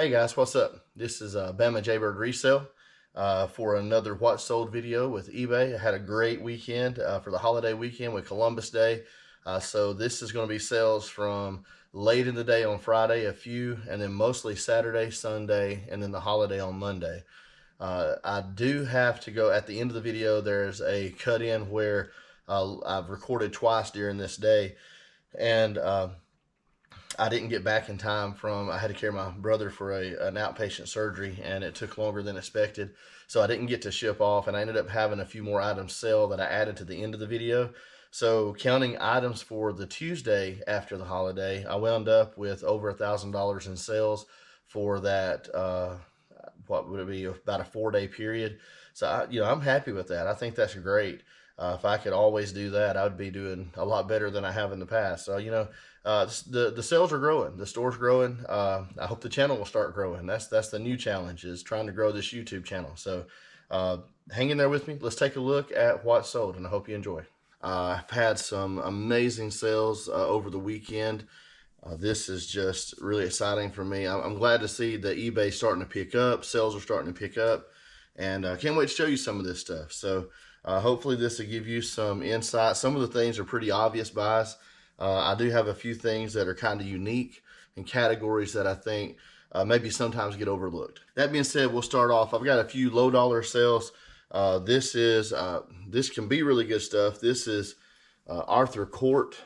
Hey guys, what's up? This is Bama Jaybird Resale for another What Sold video with eBay. I had a great weekend for the holiday weekend with Columbus Day. So this is going to be sales from late in the day on Friday, a few, and then mostly Saturday, Sunday, and then the holiday on Monday. I do have to go at the end of the video. There's a cut in where I've recorded twice during this day, and I didn't get back in time I had to carry my brother for an outpatient surgery, and it took longer than expected. So I didn't get to ship off, and I ended up having a few more items sell that I added to the end of the video. So counting items for the Tuesday after the holiday, I wound up with over $1,000 in sales for that, what would it be, about a 4-day period. So I'm happy with that. I think that's great. If I could always do that, I would be doing a lot better than I have in the past. So, the sales are growing, the store's growing. I hope the channel will start growing. That's the new challenge, is trying to grow this YouTube channel. So hang in there with me. Let's take a look at what's sold, and I hope you enjoy. I've had some amazing sales over the weekend. This is just really exciting for me. I'm glad to see the eBay starting to pick up. Sales are starting to pick up, and I can't wait to show you some of this stuff. So hopefully this will give you some insight. Some of the things are pretty obvious buys. I do have a few things that are kind of unique in categories that I think maybe sometimes get overlooked. That being said, we'll start off. I've got a few low dollar sales. This can be really good stuff. This is Arthur Court,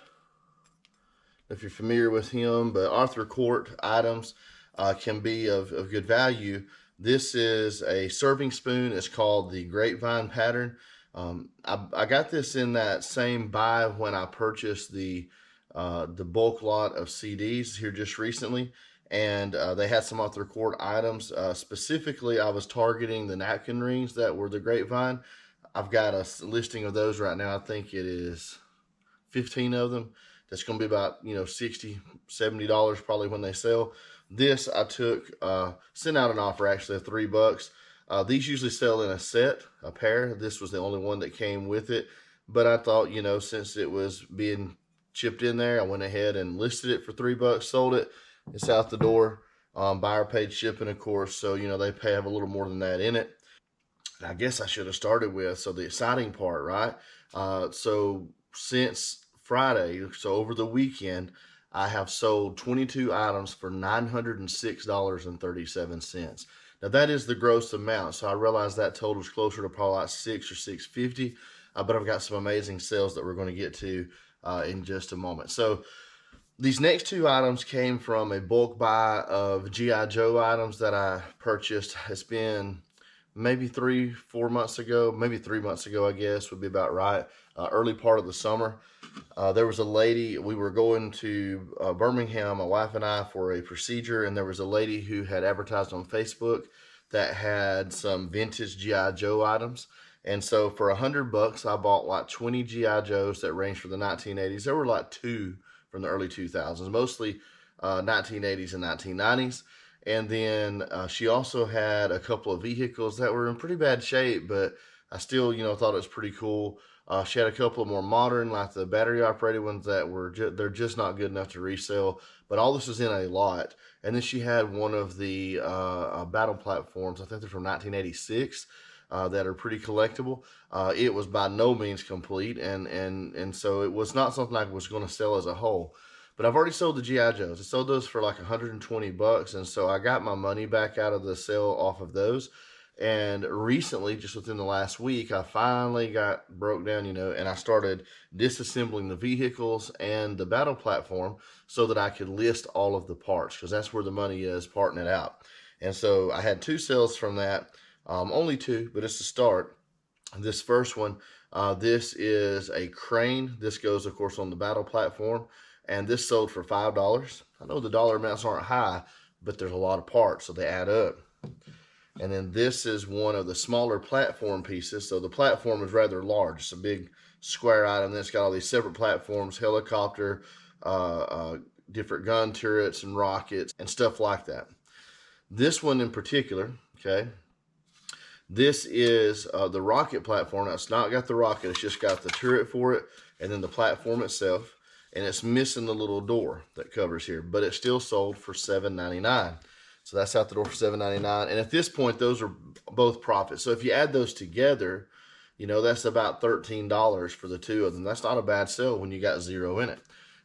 if you're familiar with him, but Arthur Court items can be of good value. This is a serving spoon. It's called the Grapevine pattern. I got this in that same buy when I purchased the bulk lot of CDs here just recently, and they had some Arthur Court items. Specifically, I was targeting the napkin rings that were the Grapevine. I've got a listing of those right now. I think it is 15 of them. That's going to be about $60, $70 probably when they sell. This I took, sent out an offer actually of $3. These usually sell in a set, a pair. This was the only one that came with it. But I thought, since it was being chipped in there, I went ahead and listed it for $3, sold it. It's out the door. Buyer paid shipping, of course. So, they have a little more than that in it. And I guess I should have started with, so the exciting part, right? So since Friday, so over the weekend, I have sold 22 items for $906.37. Now that is the gross amount, so I realize that total is closer to probably like $600 or $650, but I've got some amazing sales that we're going to get to in just a moment. So these next two items came from a bulk buy of G.I. Joe items that I purchased. It's been maybe 3-4 months ago, maybe 3 months ago, I guess would be about right. Early part of the summer. There was a lady, we were going to Birmingham, my wife and I, for a procedure, and there was a lady who had advertised on Facebook that had some vintage G.I. Joe items. And so for $100, I bought like 20 G.I. Joes that ranged from the 1980s. There were like 2 from the early 2000s, mostly 1980s and 1990s. And then she also had a couple of vehicles that were in pretty bad shape, but I still, thought it was pretty cool. She had a couple of more modern, like the battery operated ones that they're just not good enough to resell. But all this was in a lot. And then she had one of the battle platforms. I think they're from 1986 that are pretty collectible. It was by no means complete, and so it was not something I was going to sell as a whole. But I've already sold the G.I. Joes. I sold those for like $120, and so I got my money back out of the sale off of those. And recently, just within the last week, I finally got broke down, and I started disassembling the vehicles and the battle platform so that I could list all of the parts, because that's where the money is, parting it out. And so I had 2 sales from that, only 2, but it's a start. This first one, this is a crane. This goes, of course, on the battle platform. And this sold for $5. I know the dollar amounts aren't high, but there's a lot of parts, so they add up. And then this is one of the smaller platform pieces. So the platform is rather large. It's a big square item. That's got all these separate platforms, helicopter, different gun turrets and rockets and stuff like that. This one in particular, okay, this is the rocket platform. Now, it's not got the rocket. It's just got the turret for it and then the platform itself. And it's missing the little door that covers here, but it's still sold for $7.99. So that's out the door for $7.99. And at this point, those are both profits. So if you add those together, you know, that's about $13 for the two of them. That's not a bad sale when you got zero in it.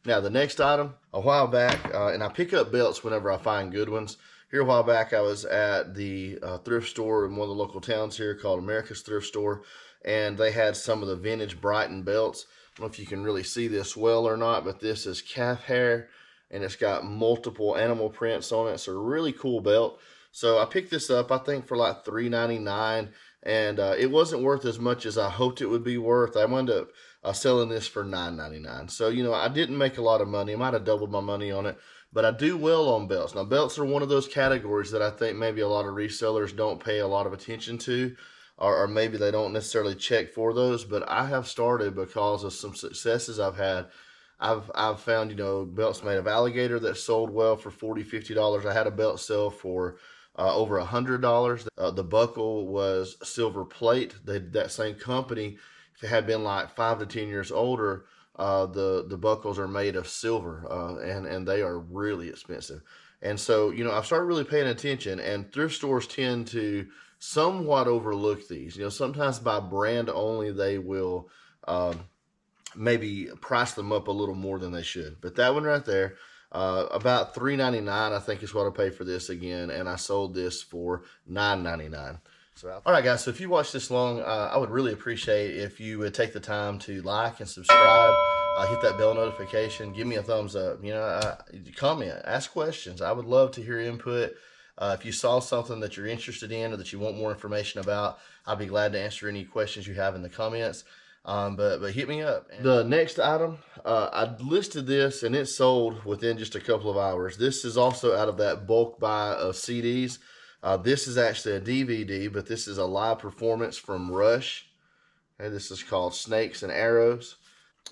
Now, the next item, a while back, and I pick up belts whenever I find good ones. Here a while back, I was at the thrift store in one of the local towns here called America's Thrift Store, and they had some of the vintage Brighton belts. I don't know if you can really see this well or not, but this is calf hair, and it's got multiple animal prints on it. It's a really cool belt. So I picked this up, I think, for like $3.99, and it wasn't worth as much as I hoped it would be worth. I wound up selling this for $9.99. So, you know, I didn't make a lot of money. I might have doubled my money on it, but I do well on belts. Now, belts are one of those categories that I think maybe a lot of resellers don't pay a lot of attention to, or maybe they don't necessarily check for those, but I have started because of some successes I've had. I've found, you know, belts made of alligator that sold well for $40, $50. I had a belt sell for over $100. The buckle was silver plate. That same company, if it had been like 5 to 10 years older, the buckles are made of silver, and they are really expensive. And so, you know, I've started really paying attention, and thrift stores tend to somewhat overlook these. You know, sometimes by brand only, they will maybe price them up a little more than they should. But that one right there, about $3.99, I think is what I paid for this again, and I sold this for $9.99. So, all right, guys, so if you watched this long, I would really appreciate if you would take the time to like and subscribe, hit that bell notification, give me a thumbs up, you know, comment, ask questions. I would love to hear input. If you saw something that you're interested in or that you want more information about, I'd be glad to answer any questions you have in the comments. But hit me up. The next item, I listed this and it sold within just a couple of hours. This is also out of that bulk buy of CDs. This is actually a DVD, but this is a live performance from Rush. Okay, this is called Snakes and Arrows.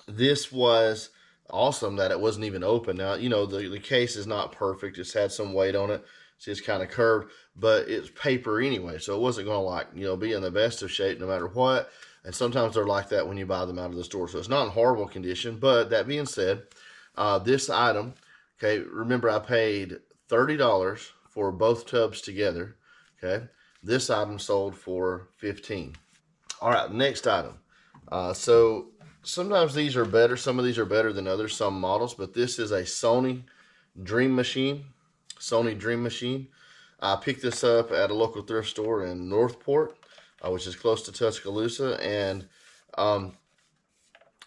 This was awesome that it wasn't even open. Now, you know, the case is not perfect. It's had some weight on it. It's kind of curved, but it's paper anyway, so it wasn't going to, like, you know, be in the best of shape no matter what. And sometimes they're like that when you buy them out of the store. So it's not in horrible condition. But that being said, this item, okay, remember I paid $30 for both tubs together. Okay, this item sold for $15. All right, next item. So sometimes these are better. Some of these are better than others, some models. But this is a Sony Dream Machine. Sony Dream Machine. I picked this up at a local thrift store in Northport, which is close to Tuscaloosa, and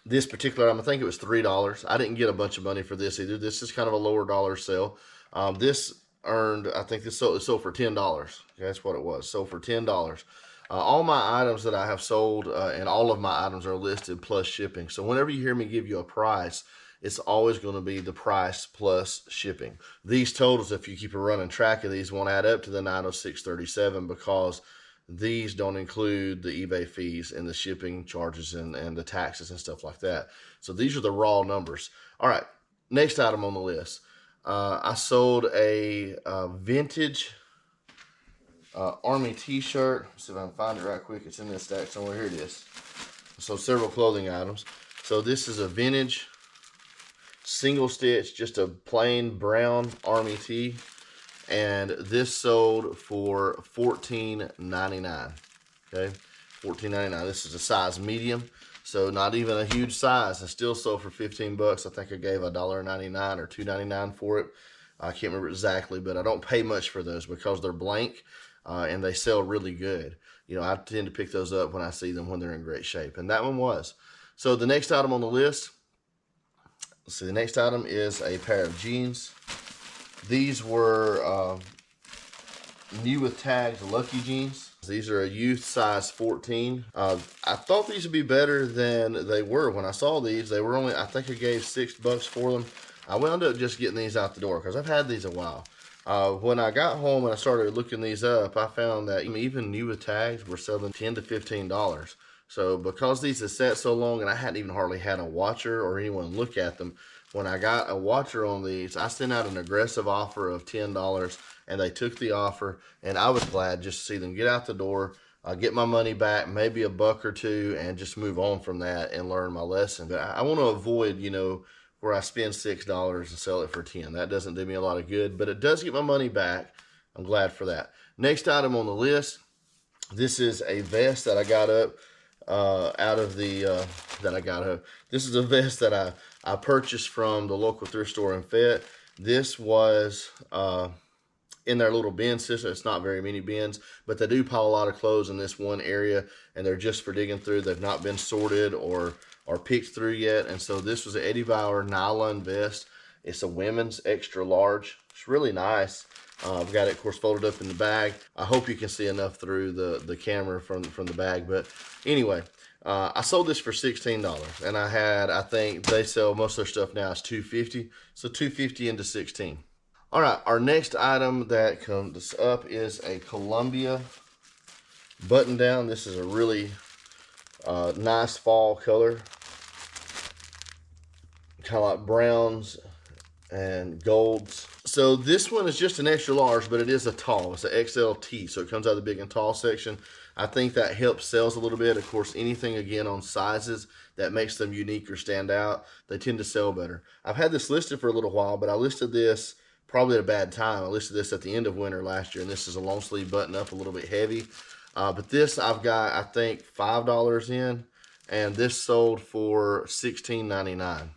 this particular item, I think it was $3. I didn't get a bunch of money for this either. This is kind of a lower dollar sale. This earned, I think this sold for $10. Okay, that's what it was. Sold for $10. All my items that I have sold, and all of my items are listed plus shipping. So whenever you hear me give you a price, it's always going to be the price plus shipping. These totals, if you keep a running track of these, won't add up to the $906.37 because these don't include the eBay fees and the shipping charges and the taxes and stuff like that. So these are the raw numbers. All right, next item on the list. I sold a vintage Army t-shirt. See if I can find it right quick. It's in this stack somewhere. Here it is. So several clothing items. So this is a vintage single stitch, just a plain brown Army tee. And this sold for $14.99. Okay, $14.99. This is a size medium, so not even a huge size. I still sold for 15 bucks. I think I gave $1.99 or $2.99 for it. I can't remember exactly, but I don't pay much for those because they're blank and they sell really good. You know, I tend to pick those up when I see them when they're in great shape, and that one was. So the next item on the list. Let's see. The next item is a pair of jeans. These were new with tags, Lucky jeans. These are a youth size 14. I thought these would be better than they were. When I saw these, they were only, I think I gave $6 for them. I wound up just getting these out the door because I've had these a while. When I got home and I started looking these up, I found that even new with tags were selling $10 to $15. So because these have sat so long and I hadn't even hardly had a watcher or anyone look at them, when I got a watcher on these, I sent out an aggressive offer of $10, and they took the offer, and I was glad just to see them get out the door, get my money back, maybe a buck or two, and just move on from that and learn my lesson. But I want to avoid, you know, where I spend $6 and sell it for $10. That doesn't do me a lot of good, but it does get my money back. I'm glad for that. Next item on the list, this is a vest that I got up this is a vest that I purchased from the local thrift store in Fayette. This was in their little bin system. It's not very many bins, but they do pile a lot of clothes in this one area, and they're just for digging through. They've not been sorted or picked through yet. And so this was an Eddie Bauer nylon vest. It's a women's extra large. It's really nice. I've got it, of course, folded up in the bag. I hope you can see enough through the camera from the bag. But anyway, I sold this for $16, and I think they sell most of their stuff now is $2.50. So $2.50 into 16. All right, our next item that comes up is a Columbia button down. This is a really nice fall color, kind of like browns and golds. So this one is just an extra large, but it is a tall. It's an XLT, so it comes out of the big and tall section. I think that helps sales a little bit. Of course, anything again on sizes that makes them unique or stand out, they tend to sell better. I've had this listed for a little while, but I listed this probably at a bad time. I listed this at the end of winter last year, and this is a long sleeve button up, a little bit heavy. But this I've got, I think, $5 in, and this sold for $16.99.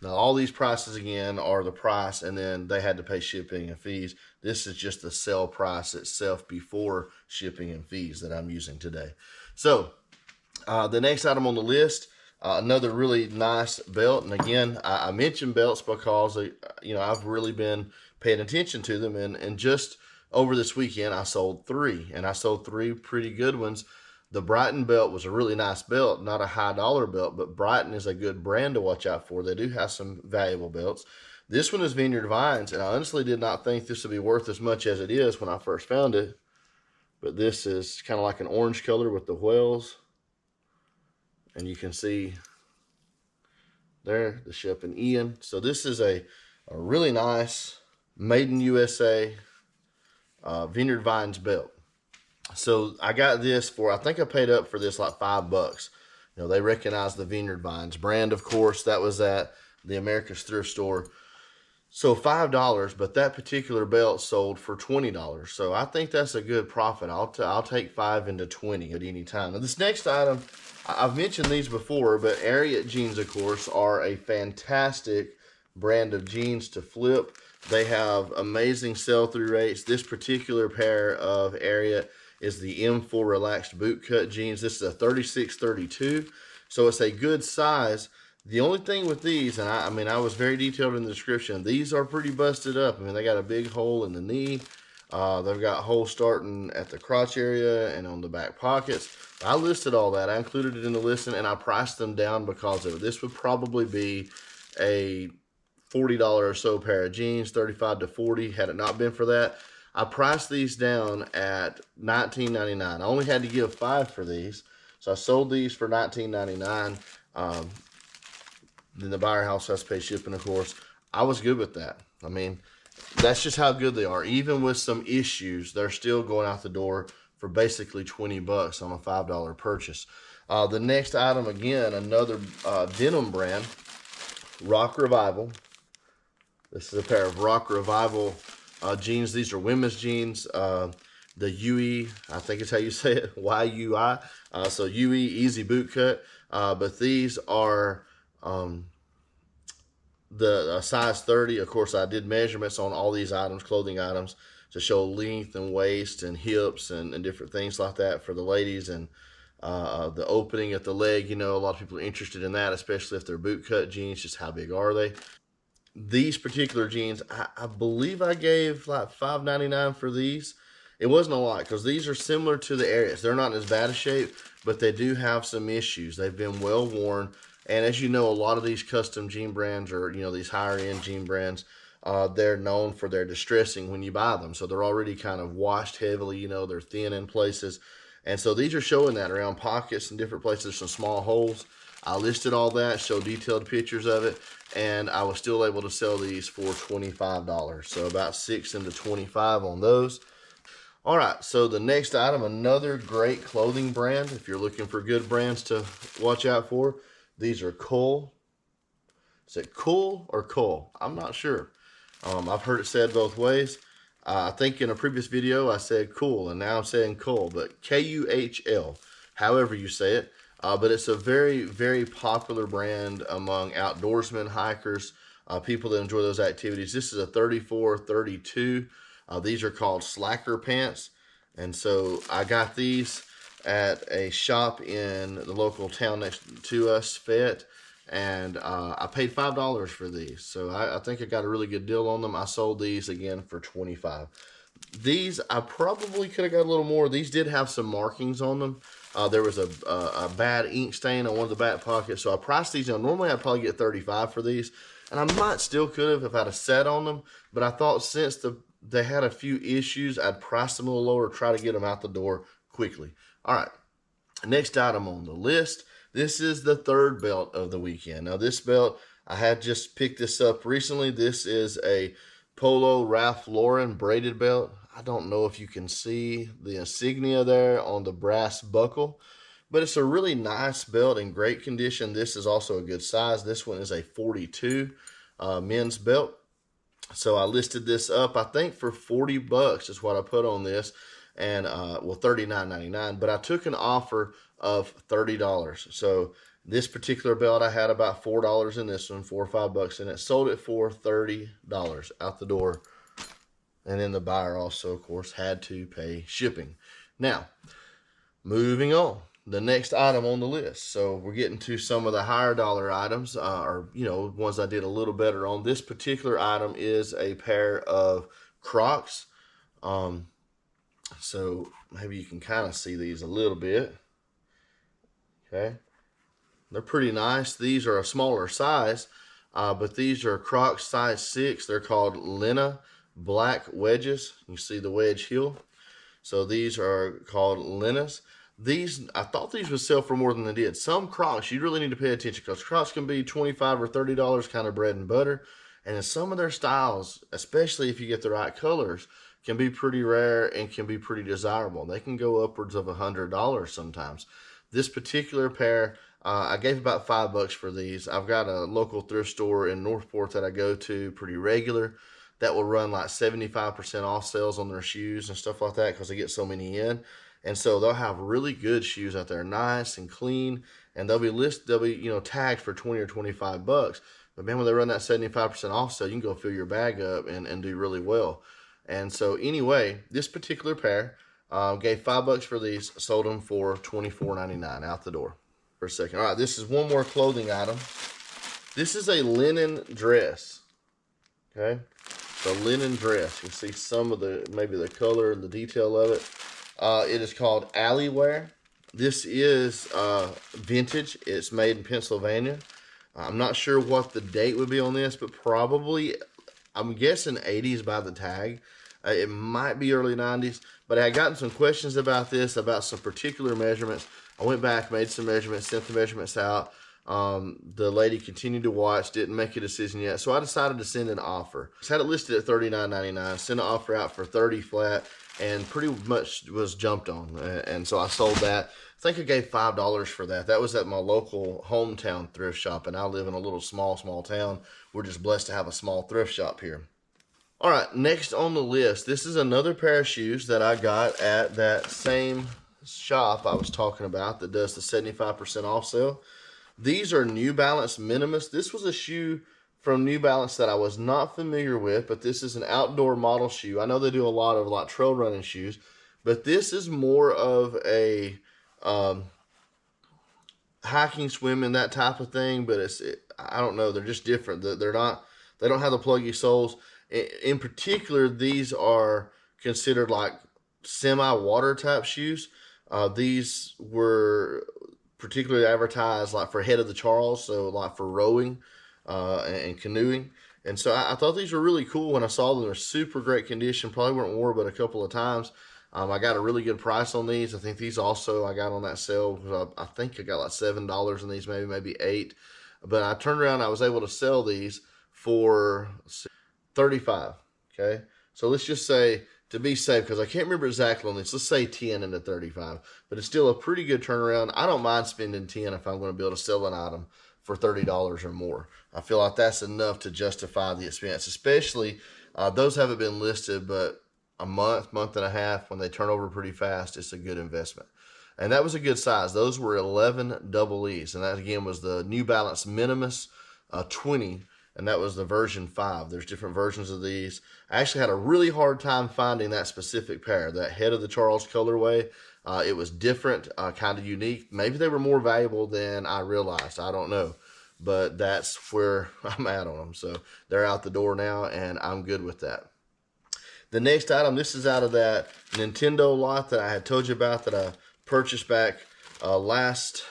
Now, all these prices, again, are the price, and then they had to pay shipping and fees. This is just the sale price itself before shipping and fees that I'm using today. So, the next item on the list, another really nice belt. And again, I mentioned belts because, I've really been paying attention to them. And just over this weekend, I sold 3. And I sold 3 pretty good ones. The Brighton belt was a really nice belt, not a high dollar belt, but Brighton is a good brand to watch out for. They do have some valuable belts. This one is Vineyard Vines, and I honestly did not think this would be worth as much as it is when I first found it. But this is kind of like an orange color with the whales. And you can see there the Shep and Ian. So this is a really nice made in USA Vineyard Vines belt. So I got this for, I think I paid up for this like $5. They recognize the Vineyard Vines brand, of course. That was at the America's Thrift Store. So $5, but that particular belt sold for $20. So I think that's a good profit. I'll take 5 into 20 at any time. Now this next item, I've mentioned these before, but Ariat jeans, of course, are a fantastic brand of jeans to flip. They have amazing sell-through rates. This particular pair of Ariat is the M4 relaxed boot cut jeans. This is a 36-32, so it's a good size. The only thing with these, and I was very detailed in the description, these are pretty busted up. They got a big hole in the knee. They've got holes starting at the crotch area and on the back pockets. I listed all that. I included it in the listing, and I priced them down because of it. This would probably be a $40 or so pair of jeans, 35 to 40, had it not been for that. I priced these down at $19.99. I only had to give 5 for these, so I sold these for $19.99. Then the buyer house has to pay shipping, of course. I was good with that. That's just how good they are. Even with some issues, they're still going out the door for basically $20 on a $5 purchase. The next item, again, another denim brand, Rock Revival. This is a pair of Rock Revival jeans. These are women's jeans. The UE, I think is how you say it, Y-U-I. So UE, easy boot cut. But these are the size 30. Of course, I did measurements on all these items, clothing items, to show length and waist and hips and different things like that for the ladies. And the opening at the leg, a lot of people are interested in that, especially if they're boot cut jeans. Just how big are they? These particular jeans, I believe I gave like $5.99 for these. It wasn't a lot because these are similar to the Ariats. They're not in as bad a shape, but they do have some issues. They've been well worn. And as you know, a lot of these custom jean brands or, these higher end jean brands, they're known for their distressing when you buy them. So they're already kind of washed heavily, they're thin in places. And so these are showing that around pockets and different places, some small holes. I listed all that, showed detailed pictures of it, and I was still able to sell these for $25. So about 6 into 25 on those. All right, so the next item, another great clothing brand. If you're looking for good brands to watch out for, these are Cole. Is it Cool or Cole? I'm not sure. I've heard it said both ways. I think in a previous video I said cool, and now I'm saying cool, but Kuhl, however you say it. But it's a very, very popular brand among outdoorsmen, hikers, people that enjoy those activities. This is a 34-32. These are called slacker pants. And so I got these at a shop in the local town next to us, Fayette. And I paid $5 for these. So I think I got a really good deal on them. I sold these again for $25. These, I probably could have got a little more. These did have some markings on them. There was a bad ink stain on one of the back pockets. So I priced these. Normally I'd probably get $35 for these. And I might still could have if I'd have sat on them. But I thought since they had a few issues, I'd price them a little lower, try to get them out the door quickly. All right, next item on the list. This is the third belt of the weekend. Now this belt, I had just picked this up recently. This is a Polo Ralph Lauren braided belt. I don't know if you can see the insignia there on the brass buckle, but it's a really nice belt in great condition. This is also a good size. This one is a 42 men's belt. So I listed this up, I think for $40 is what I put on this. And well, $39.99, but I took an offer of $30. So this particular belt, I had about $4 in this one, $4 or $5 in it. Sold it for $30 out the door. And then the buyer also, of course, had to pay shipping. Now, moving on. The next item on the list. So we're getting to some of the higher dollar items, or ones I did a little better on. This particular item is a pair of Crocs. So maybe you can kind of see these a little bit. Okay. They're pretty nice. These are a smaller size, but these are Crocs size 6. They're called Lena black wedges. You see the wedge heel. So these are called Lenas. These, I thought these would sell for more than they did. Some Crocs, you really need to pay attention because Crocs can be $25 or $30 kind of bread and butter. And in some of their styles, especially if you get the right colors, can be pretty rare and can be pretty desirable. They can go upwards of $100 sometimes. This particular pair, I gave about $5 for these. I've got a local thrift store in Northport that I go to pretty regular that will run like 75% off sales on their shoes and stuff like that because they get so many in. And so they'll have really good shoes out there, nice and clean, and they'll be tagged for 20 or $25. But man, when they run that 75% off sale, you can go fill your bag up and do really well. And so anyway, this particular pair, gave $5 for these, sold them for $24.99 out the door for a second. All right, this is one more clothing item. This is a linen dress. Okay, the linen dress. You can see some of maybe the color and the detail of it. It is called Alleywear. This is vintage. It's made in Pennsylvania. I'm not sure what the date would be on this, but probably, I'm guessing 80s by the tag. It might be early 90s, but I had gotten some questions about this, about some particular measurements. I went back, made some measurements, sent the measurements out. The lady continued to watch, didn't make a decision yet, so I decided to send an offer. I had it listed at $39.99, sent an offer out for $30 flat, and pretty much was jumped on, and so I sold that. I think I gave $5 for that. That was at my local hometown thrift shop, and I live in a little small town. We're just blessed to have a small thrift shop here. All right, next on the list, this is another pair of shoes that I got at that same shop I was talking about that does the 75% off sale. These are New Balance Minimus. This was a shoe from New Balance that I was not familiar with, but this is an outdoor model shoe. I know they do a lot of trail running shoes, but this is more of a hiking, swimming, that type of thing. But I don't know. They're just different. They don't have the pluggy soles. In particular, these are considered like semi-water type shoes. These were particularly advertised like for head of the Charles, so like for rowing and canoeing. And so I thought these were really cool when I saw them. They're super great condition. Probably weren't worn but a couple of times. I got a really good price on these. I think these also I got on that sale. I think I got like $7 in these, maybe $8. But I turned around, I was able to sell these for $35. Okay, so let's just say, to be safe, because I can't remember exactly on this, let's say 10 into 35, but it's still a pretty good turnaround. I don't mind spending 10 if I'm going to be able to sell an item for $30 or more. I feel like that's enough to justify the expense, especially those haven't been listed, but a month, month and a half, when they turn over pretty fast, it's a good investment. And that was a good size. Those were 11 double E's. And that, again, was the New Balance Minimus 20. And that was the version 5. There's different versions of these. I actually had a really hard time finding that specific pair, that Head of the Charles colorway. It was different, kind of unique. Maybe they were more valuable than I realized. I don't know. But that's where I'm at on them. So they're out the door now, and I'm good with that. The next item, this is out of that Nintendo lot that I had told you about, that I purchased back last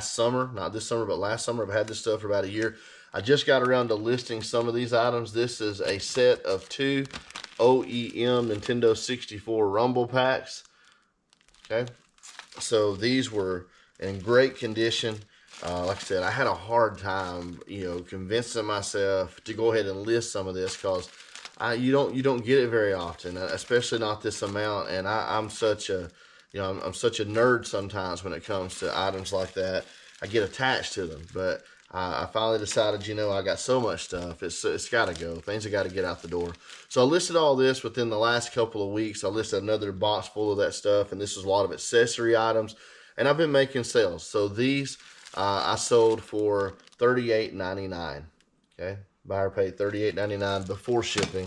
summer. Not this summer, but last summer. I've had this stuff for about a year. I just got around to listing some of these items. This is a set of 2 OEM Nintendo 64 Rumble packs. Okay, so these were in great condition. Like I said, I had a hard time, convincing myself to go ahead and list some of this, because you don't get it very often, especially not this amount. And I'm such a I'm such a nerd sometimes when it comes to items like that. I get attached to them, but I finally decided, I got so much stuff, it's got to go. Things have got to get out the door. So I listed all this within the last couple of weeks. I listed another box full of that stuff, and this is a lot of accessory items, and I've been making sales. So these I sold for $38.99. Okay, buyer paid $38.99 before shipping.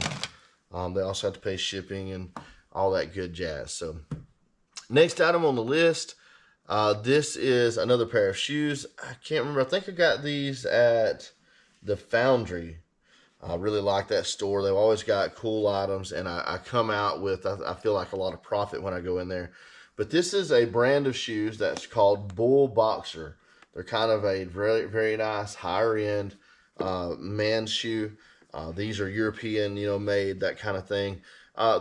They also have to pay shipping and all that good jazz. So next item on the list, this is another pair of shoes. I can't remember. I think I got these at the Foundry. I really like that store. They've always got cool items, and I come out with, I feel like, a lot of profit when I go in there. But this is a brand of shoes that's called Bull Boxer. They're kind of a very, very nice higher end man's shoe. These are European, made, that kind of thing.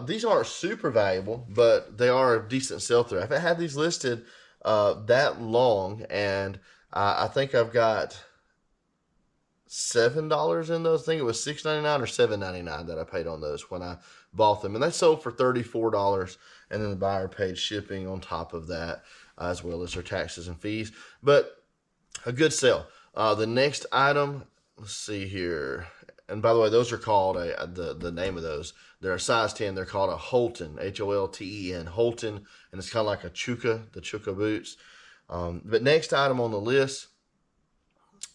These aren't super valuable, but they are a decent sell-through. I've had these listed that long, and I think I've got $7 in those. I think it was $6.99 or $7.99 that I paid on those when I bought them, and they sold for $34, and then the buyer paid shipping on top of that, as well as their taxes and fees. But a good sale. The next item, let's see here. And by the way, those are called the name of those. They're a size 10. They're called a Holten, Holten, Holten, and it's kind of like a Chuka, the Chuka boots. But next item on the list,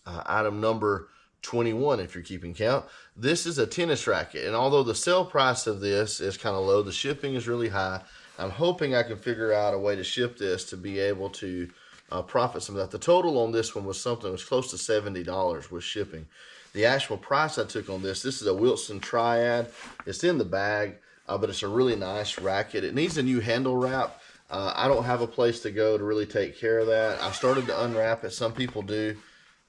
item number 21, if you're keeping count. This is a tennis racket, and although the sale price of this is kind of low, the shipping is really high. I'm hoping I can figure out a way to ship this to be able to profit some of that. The total on this one was something that was close to $70 with shipping. The actual price I took on this is a Wilson Triad. It's in the bag, but it's a really nice racket. It needs a new handle wrap. I don't have a place to go to really take care of that. I started to unwrap it. Some people do.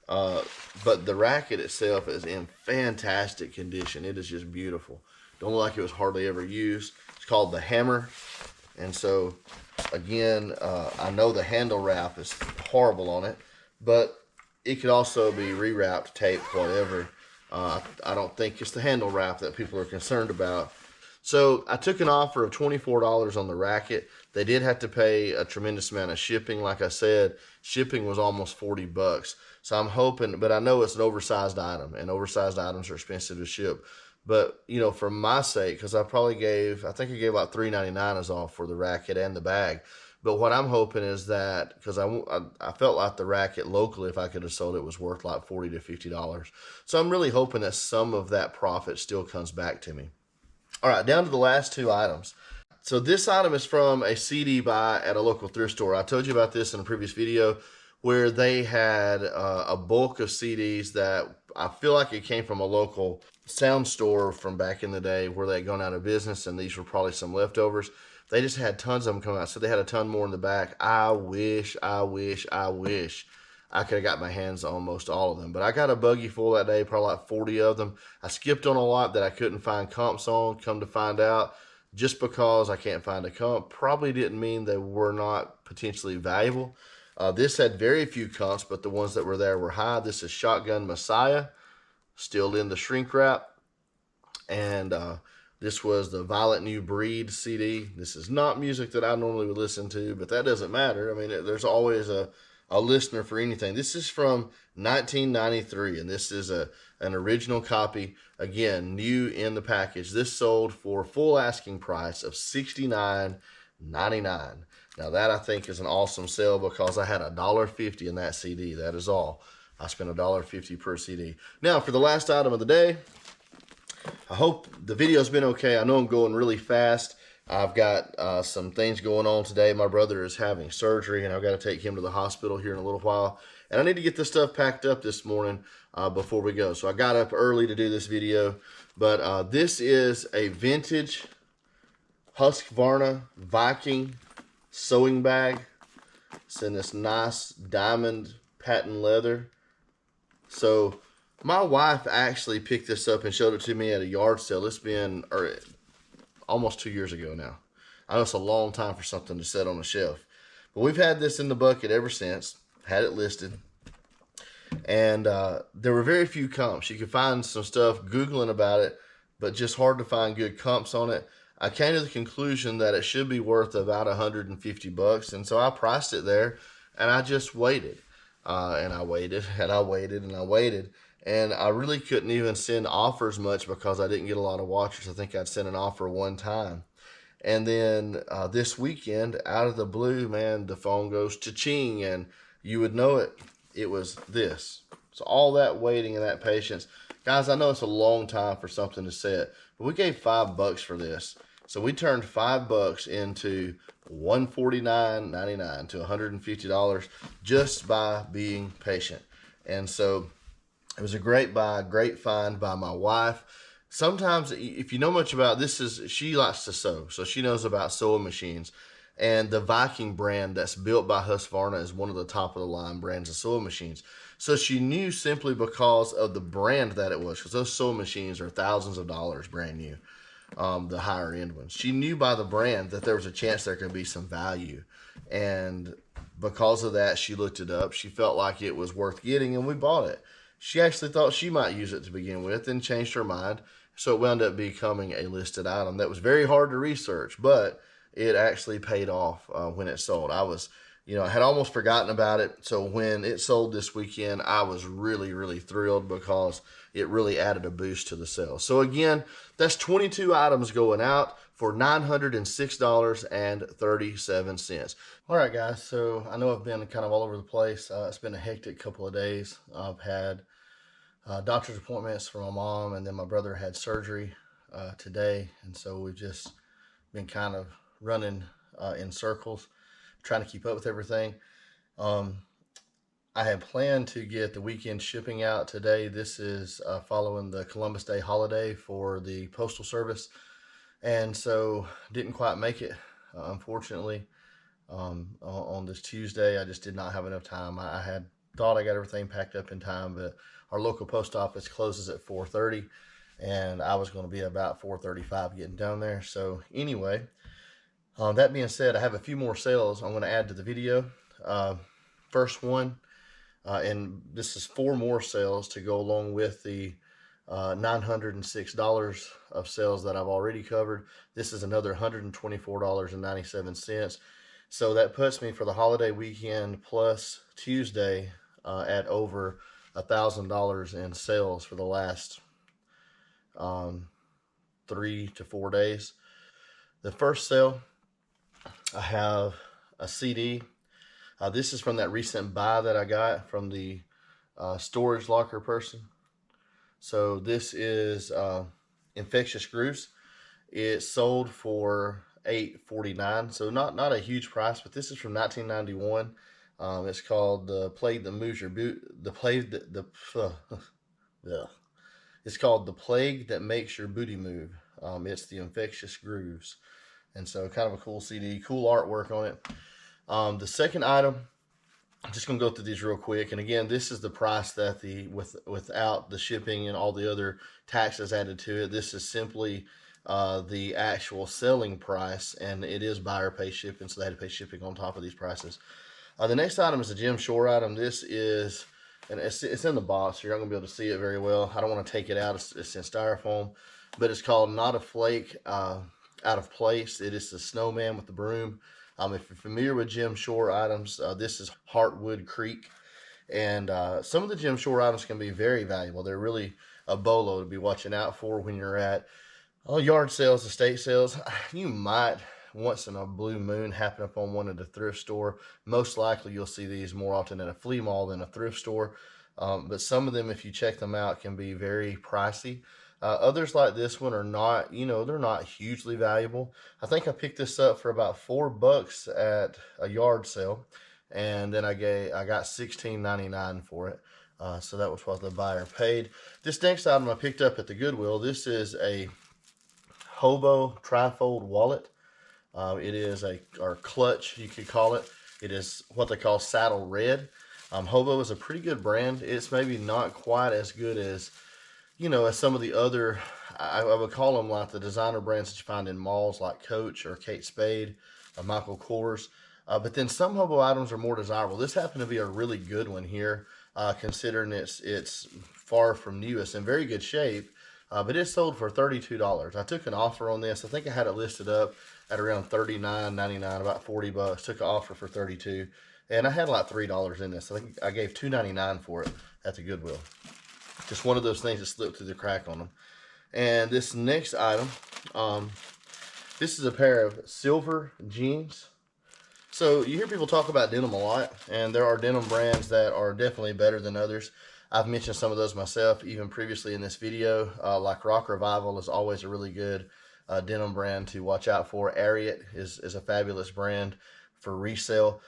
But the racket itself is in fantastic condition. It is just beautiful. Don't look like it was hardly ever used. It's called the Hammer. And so, again, I know the handle wrap is horrible on it, but it could also be rewrapped, taped, whatever. I don't think it's the handle wrap that people are concerned about. So I took an offer of $24 on the racket. They did have to pay a tremendous amount of shipping. Like I said, shipping was almost $40. So I'm hoping, but I know it's an oversized item, and oversized items are expensive to ship. But, for my sake, because I think I gave about $3.99 as off for the racket and the bag. But what I'm hoping is that, because I felt like the racket locally, if I could have sold it, was worth like $40 to $50. So I'm really hoping that some of that profit still comes back to me. All right, down to the last two items. So this item is from a CD buy at a local thrift store. I told you about this in a previous video, where they had a bulk of CDs that I feel like it came from a local sound store from back in the day where they'd gone out of business, and these were probably some leftovers. They just had tons of them come out, so they had a ton more in the back. I wish I could have got my hands on almost all of them. But I got a buggy full that day, probably like 40 of them. I skipped on a lot that I couldn't find comps on. Come to find out, just because I can't find a comp probably didn't mean they were not potentially valuable. This had very few comps, but the ones that were there were high. This is Shotgun Messiah, still in the shrink wrap. And this was the Violent New Breed CD. This is not music that I normally would listen to, but that doesn't matter. I mean, there's always a a listener for anything. This is from 1993, and this is an original copy. Again, new in the package. This sold for full asking price of $69.99. Now that I think is an awesome sale because I had $1.50 in that CD. That is all. I spent $1.50 per CD. Now for the last item of the day, I hope the video's been okay. I know I'm going really fast. I've got some things going on today. My brother is having surgery, and I've got to take him to the hospital here in a little while. And I need to get this stuff packed up this morning before we go. So I got up early to do this video. But this is a vintage Husqvarna Viking sewing bag. It's in this nice diamond patent leather. So my wife actually picked this up and showed it to me at a yard sale. It's been almost 2 years ago now. I know it's a long time for something to sit on a shelf. But we've had this in the bucket ever since. Had it listed. And there were very few comps. You could find some stuff Googling about it, but just hard to find good comps on it. I came to the conclusion that it should be worth about $150. And so I priced it there, and I just waited. And I waited, and I waited, and I waited. And I really couldn't even send offers much because I didn't get a lot of watchers. I think I'd sent an offer one time. And then this weekend, out of the blue, man, the phone goes cha-ching, and you would know it. It was this. So all that waiting and that patience. Guys, I know it's a long time for something to set, but we gave $5 for this. So we turned $5 into $149.99 to $150 just by being patient. And so it was a great buy, great find by my wife. Sometimes, if you know much about this, she likes to sew, so she knows about sewing machines. And the Viking brand that's built by Husqvarna is one of the top of the line brands of sewing machines. So she knew simply because of the brand that it was, because those sewing machines are thousands of dollars brand new, the higher end ones. She knew by the brand that there was a chance there could be some value. And because of that, she looked it up. She felt like it was worth getting, and we bought it. She actually thought she might use it to begin with and changed her mind. So it wound up becoming a listed item that was very hard to research, but it actually paid off when it sold. I had almost forgotten about it. So when it sold this weekend, I was really, really thrilled because it really added a boost to the sale. So again, that's 22 items going out for $906.37. All right, guys. So I know I've been kind of all over the place. It's been a hectic couple of days. I've had doctor's appointments for my mom, and then my brother had surgery today. And so we've just been kind of running in circles, trying to keep up with everything. I had planned to get the weekend shipping out today. This is following the Columbus Day holiday for the Postal Service. And so didn't quite make it, unfortunately, on this Tuesday. I just did not have enough time. I had thought I got everything packed up in time, but our local post office closes at 4:30, and I was going to be about 4:35 getting down there. So anyway, that being said, I have a few more sales I'm going to add to the video. First one, and this is 4 more sales to go along with the $906 of sales that I've already covered. This is another $124.97. So that puts me for the holiday weekend plus Tuesday at over $1,000 in sales for the last 3 to 4 days. The first sale, I have a CD. This is from that recent buy that I got from the storage locker person. So this is Infectious Grooves. It sold for $8.49, so not a huge price, but this is from 1991. It's called The Plague That Moves Your Boot. It's called The Plague That Makes Your Booty Move. It's the Infectious Grooves, and so kind of a cool CD, cool artwork on it. The second item, I'm just gonna go through these real quick. And again, this is the price that without the shipping and all the other taxes added to it. This is simply the actual selling price, and it is buyer pay shipping, so they had to pay shipping on top of these prices. The next item is a Jim Shore item. This is, and it's in the box, so you're not gonna be able to see it very well. I don't want to take it out. It's in styrofoam, but it's called Not a Flake Out of Place. It is the snowman with the broom. If you're familiar with Jim Shore items, this is Heartwood Creek. And some of the Jim Shore items can be very valuable. They're really a bolo to be watching out for when you're at yard sales, estate sales. You might once in a blue moon happen upon one at a thrift store. Most likely you'll see these more often at a flea mall than a thrift store. But some of them, if you check them out, can be very pricey. Others like this one are not, they're not hugely valuable. I think I picked this up for about $4 at a yard sale, and then I got $16.99 for it. So that was what the buyer paid. This next item I picked up at the Goodwill. This is a Hobo trifold wallet. It is or clutch, you could call it. It is what they call saddle red. Hobo is a pretty good brand. It's maybe not quite as good as, as some of the other, I would call them like the designer brands that you find in malls like Coach or Kate Spade or Michael Kors. But then some Hobo items are more desirable. This happened to be a really good one here, considering it's far from new. It's in very good shape, but it sold for $32. I took an offer on this. I think I had it listed up at around $39.99, about $40. Took an offer for $32, and I had like $3 in this. I think I gave $2.99 for it at the Goodwill. Just one of those things that slipped through the crack on them. And this next item, this is a pair of silver jeans. So you hear people talk about denim a lot, and there are denim brands that are definitely better than others. I've mentioned some of those myself, even previously in this video. Like Rock Revival is always a really good denim brand to watch out for. Ariat is a fabulous brand for resale.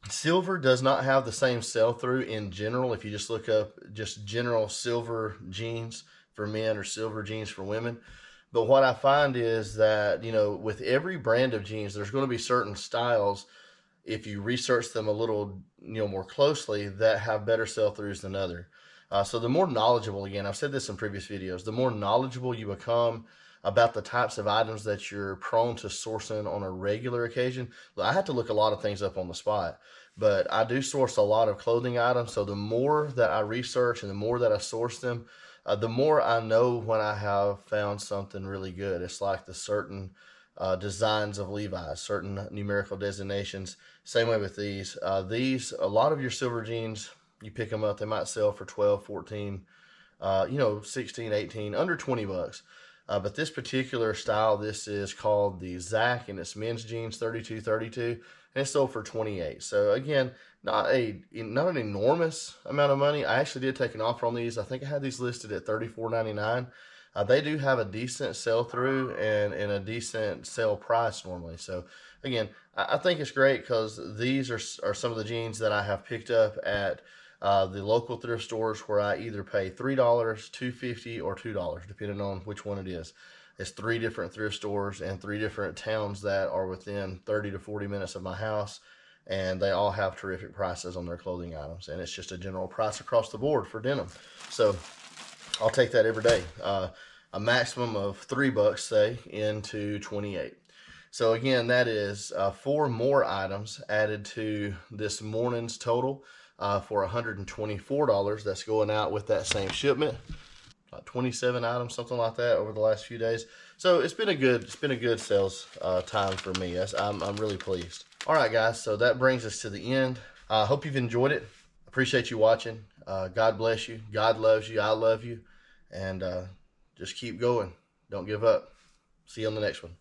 Silver does not have the same sell-through in general. If you just look up just general silver jeans for men or silver jeans for women. But what I find is that, with every brand of jeans, there's going to be certain styles, if you research them a little, more closely, that have better sell-throughs than other. So the more knowledgeable, again, I've said this in previous videos, the more knowledgeable you become about the types of items that you're prone to sourcing on a regular occasion. I had to look a lot of things up on the spot, but I do source a lot of clothing items. So the more that I research and the more that I source them, the more I know when I have found something really good. It's like the certain designs of Levi's, certain numerical designations. Same way with these. A lot of your silver jeans, you pick them up, they might sell for 12, 14, 16, 18, under $20. But this particular style, this is called the Zach, and it's men's jeans, 32, and it's sold for 28. So again, not an enormous amount of money. I actually did take an offer on these. I think I had these listed at $34.99. They do have a decent sell-through and a decent sale price normally. So again, I think it's great because these are some of the jeans that I have picked up at the local thrift stores where I either pay $3, $2.50, or $2, depending on which one it is. It's 3 different thrift stores and 3 different towns that are within 30 to 40 minutes of my house, and they all have terrific prices on their clothing items, and it's just a general price across the board for denim. So I'll take that every day. A maximum of $3, say, into 28. So again, that is 4 more items added to this morning's total for $124. That's going out with that same shipment. 27 items, something like that, over the last few days. So it's been a good sales time for me. I'm really pleased. All right, guys. So that brings us to the end. I hope you've enjoyed it. Appreciate you watching. God bless you. God loves you. I love you. And just keep going. Don't give up. See you on the next one.